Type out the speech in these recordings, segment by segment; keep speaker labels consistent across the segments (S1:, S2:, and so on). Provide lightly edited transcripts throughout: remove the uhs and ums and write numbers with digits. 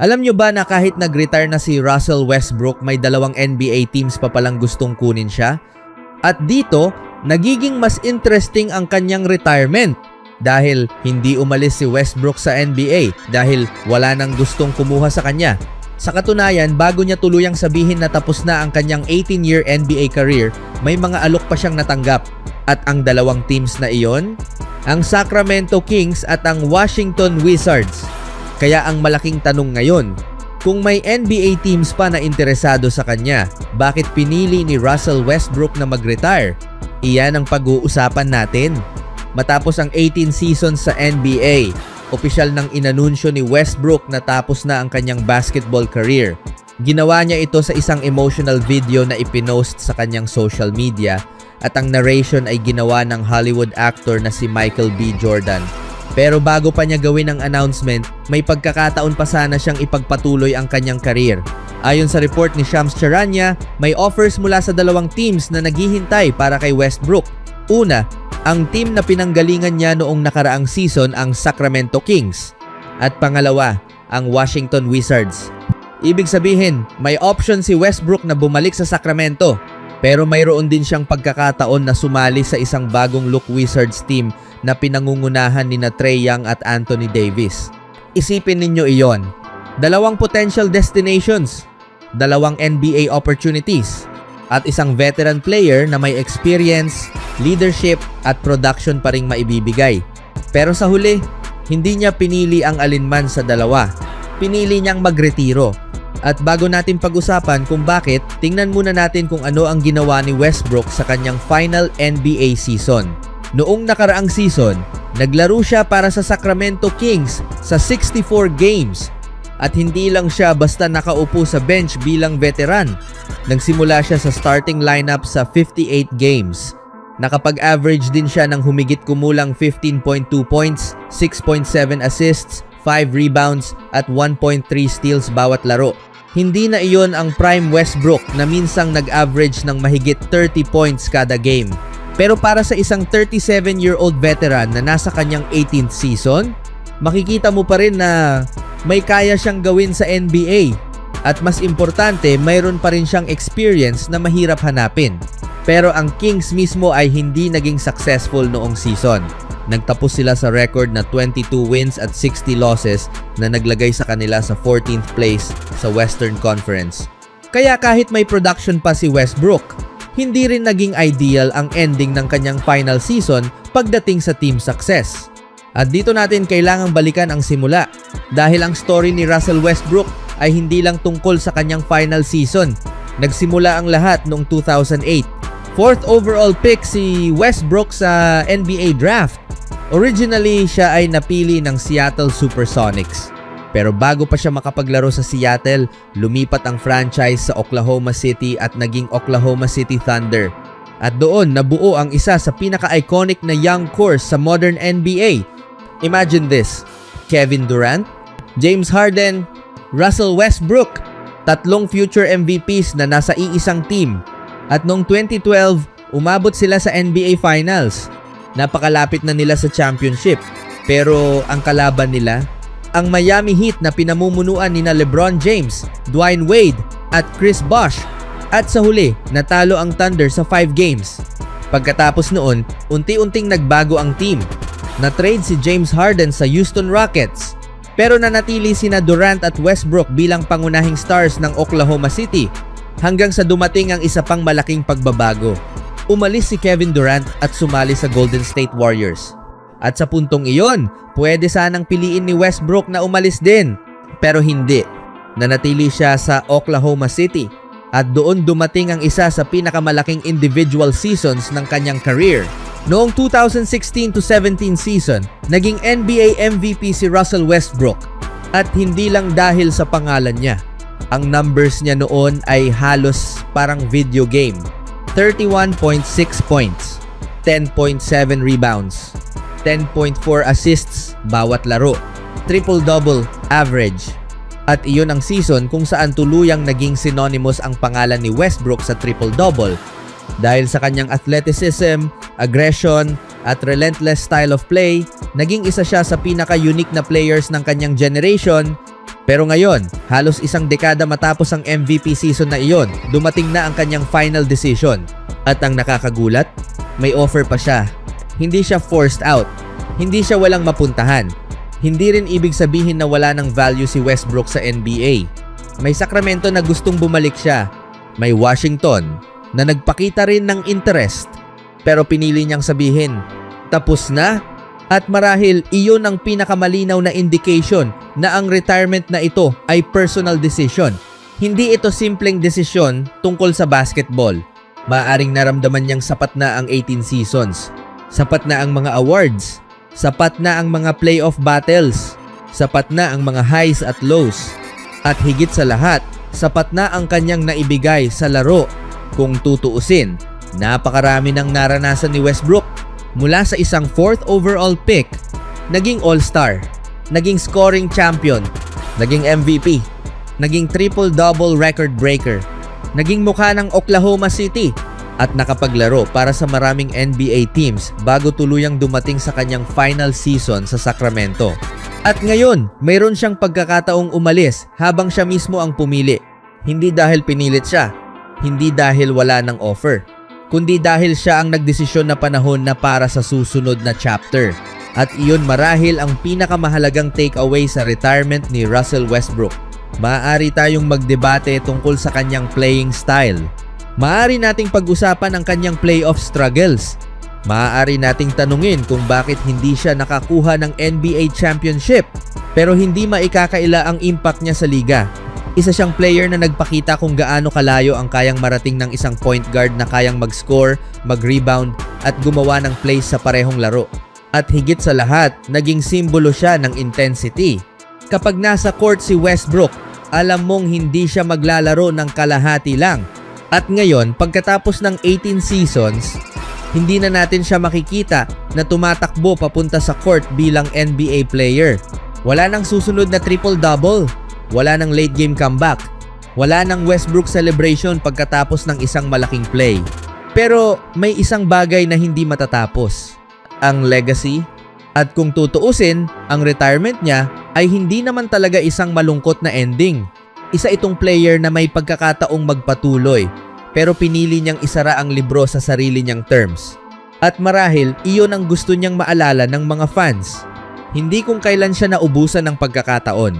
S1: Alam nyo ba na kahit nag-retire na si Russell Westbrook, may dalawang NBA teams pa palang gustong kunin siya? At dito, nagiging mas interesting ang kanyang retirement dahil hindi umalis si Westbrook sa NBA dahil wala nang gustong kumuha sa kanya. Sa katunayan, bago niya tuluyang sabihin na tapos na ang kanyang 18-year NBA career, may mga alok pa siyang natanggap. At ang dalawang teams na iyon, ang Sacramento Kings at ang Washington Wizards. Kaya ang malaking tanong ngayon, kung may NBA teams pa na interesado sa kanya, bakit pinili ni Russell Westbrook na mag-retire? Iyan ang pag-uusapan natin. Matapos ang 18 seasons sa NBA, opisyal nang inanunsyo ni Westbrook na tapos na ang kanyang basketball career. Ginawa niya ito sa isang emotional video na ipinost sa kanyang social media at ang narration ay ginawa ng Hollywood actor na si Michael B. Jordan. Pero bago pa niya gawin ang announcement, may pagkakataon pa sana siyang ipagpatuloy ang kanyang career. Ayon sa report ni Shams Charania, may offers mula sa dalawang teams na naghihintay para kay Westbrook. Una, ang team na pinanggalingan niya noong nakaraang season ang Sacramento Kings. At pangalawa, ang Washington Wizards. Ibig sabihin, may option si Westbrook na bumalik sa Sacramento. Pero mayroon din siyang pagkakataon na sumali sa isang bagong look Wizards team na pinangungunahan ni Trae Young at Anthony Davis. Isipin ninyo iyon. Dalawang potential destinations, dalawang NBA opportunities, at isang veteran player na may experience, leadership at production pa ring maibibigay. Pero sa huli, hindi niya pinili ang alinman sa dalawa. Pinili niyang magretiro. At bago natin pag-usapan kung bakit, tingnan muna natin kung ano ang ginawa ni Westbrook sa kanyang final NBA season. Noong nakaraang season, naglaro siya para sa Sacramento Kings sa 64 games. At hindi lang siya basta nakaupo sa bench bilang veteran. Nagsimula siya sa starting lineup sa 58 games. Nakapag-average din siya ng humigit kumulang 15.2 points, 6.7 assists, 5 rebounds at 1.3 steals bawat laro. Hindi na iyon ang prime Westbrook na minsang nag-average ng mahigit 30 points kada game. Pero para sa isang 37-year-old veteran na nasa kanyang 18th season, makikita mo pa rin na may kaya siyang gawin sa NBA. At mas importante, mayroon pa rin siyang experience na mahirap hanapin. Pero ang Kings mismo ay hindi naging successful noong season. Nagtapos sila sa record na 22 wins at 60 losses na naglagay sa kanila sa 14th place sa Western Conference. Kaya kahit may production pa si Westbrook, hindi rin naging ideal ang ending ng kanyang final season pagdating sa team success. At dito natin kailangang balikan ang simula dahil ang story ni Russell Westbrook ay hindi lang tungkol sa kanyang final season. Nagsimula ang lahat noong 2008. Fourth overall pick si Westbrook sa NBA draft. Originally, siya ay napili ng Seattle Supersonics. Pero bago pa siya makapaglaro sa Seattle, lumipat ang franchise sa Oklahoma City at naging Oklahoma City Thunder. At doon nabuo ang isa sa pinaka-iconic na young core sa modern NBA. Imagine this, Kevin Durant, James Harden, Russell Westbrook, tatlong future MVPs na nasa iisang team. At noong 2012, umabot sila sa NBA Finals. Napakalapit na nila sa championship. Pero ang kalaban nila, ang Miami Heat na pinamumunuan nina LeBron James, Dwayne Wade at Chris Bosh. At sa huli, natalo ang Thunder sa 5 games. Pagkatapos noon, unti-unting nagbago ang team. Na-trade si James Harden sa Houston Rockets. Pero nanatili sina Durant at Westbrook bilang pangunahing stars ng Oklahoma City. Hanggang sa dumating ang isa pang malaking pagbabago. Umalis si Kevin Durant at sumali sa Golden State Warriors. At sa puntong iyon, pwede sanang piliin ni Westbrook na umalis din. Pero hindi. Nanatili siya sa Oklahoma City. At doon dumating ang isa sa pinakamalaking individual seasons ng kanyang career. Noong 2016-17 season, naging NBA MVP si Russell Westbrook. At hindi lang dahil sa pangalan niya. Ang numbers niya noon ay halos parang video game. 31.6 points, 10.7 rebounds, 10.4 assists bawat laro, triple-double average. At iyon ang season kung saan tuluyang naging synonymous ang pangalan ni Westbrook sa triple-double dahil sa kanyang athleticism, aggression, at relentless style of play. Naging isa siya sa pinaka-unique na players ng kanyang generation Pero ngayon, halos isang dekada matapos ang MVP season na iyon, dumating na ang kanyang final decision. At ang nakakagulat, may offer pa siya. Hindi siya forced out. Hindi siya walang mapuntahan. Hindi rin ibig sabihin na wala ng value si Westbrook sa NBA. May Sacramento na gustong bumalik siya. May Washington na nagpakita rin ng interest. Pero pinili niyang sabihin, tapos na? At marahil iyon ang pinakamalinaw na indication na ang retirement na ito ay personal decision. Hindi ito simpleng desisyon tungkol sa basketball. Maaaring naramdaman niyang sapat na ang 18 seasons. Sapat na ang mga awards. Sapat na ang mga playoff battles. Sapat na ang mga highs at lows. At higit sa lahat, sapat na ang kanyang naibigay sa laro. Kung tutuusin, napakarami ng naranasan ni Westbrook. Mula sa isang 4th overall pick, naging all-star, naging scoring champion, naging MVP, naging triple-double record breaker, naging mukha ng Oklahoma City, at nakapaglaro para sa maraming NBA teams bago tuluyang dumating sa kanyang final season sa Sacramento. At ngayon, mayroon siyang pagkakataong umalis habang siya mismo ang pumili. Hindi dahil pinilit siya, hindi dahil wala ng offer, kundi dahil siya ang nagdesisyon na panahon na para sa susunod na chapter. At iyon marahil ang pinakamahalagang takeaway sa retirement ni Russell Westbrook. Maaari tayong magdebate tungkol sa kanyang playing style. Maaari nating pag-usapan ang kanyang playoff struggles. Maaari nating tanungin kung bakit hindi siya nakakuha ng NBA championship. Pero hindi maikakaila ang impact niya sa liga. Isa siyang player na nagpakita kung gaano kalayo ang kayang marating ng isang point guard na kayang mag-score, mag-rebound at gumawa ng plays sa parehong laro. At higit sa lahat, naging simbolo siya ng intensity. Kapag nasa court si Westbrook, alam mong hindi siya maglalaro ng kalahati lang. At ngayon, pagkatapos ng 18 seasons, hindi na natin siya makikita na tumatakbo papunta sa court bilang NBA player. Wala nang susunod na triple-double. Wala nang late game comeback. Wala nang Westbrook celebration pagkatapos ng isang malaking play. Pero may isang bagay na hindi matatapos. Ang legacy. At kung tutuusin, ang retirement niya ay hindi naman talaga isang malungkot na ending. Isa itong player na may pagkakataong magpatuloy, pero pinili niyang isara ang libro sa sarili niyang terms. At marahil, iyon ang gusto niyang maalala ng mga fans. Hindi kung kailan siya naubusan ng pagkakataon,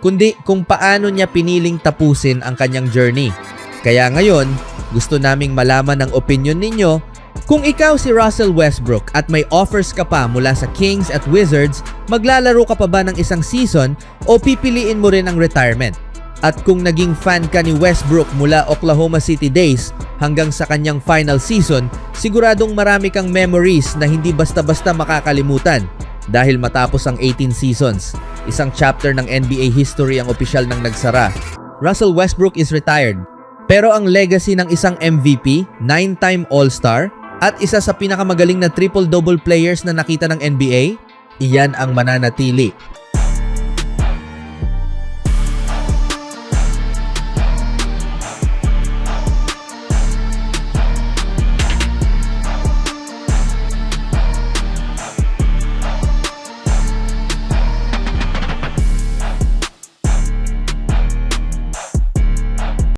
S1: kundi kung paano niya piniling tapusin ang kanyang journey. Kaya ngayon, gusto naming malaman ang opinion ninyo. Kung ikaw si Russell Westbrook at may offers ka pa mula sa Kings at Wizards, maglalaro ka pa ba ng isang season o pipiliin mo rin ang retirement? At kung naging fan ka ni Westbrook mula Oklahoma City days hanggang sa kanyang final season, siguradong marami kang memories na hindi basta-basta makakalimutan. Dahil matapos ang 18 seasons, isang chapter ng NBA history ang opisyal nang nagsara. Russell Westbrook is retired. Pero ang legacy ng isang MVP, 9-time All-Star, at isa sa pinakamagaling na triple-double players na nakita ng NBA, iyan ang mananatili.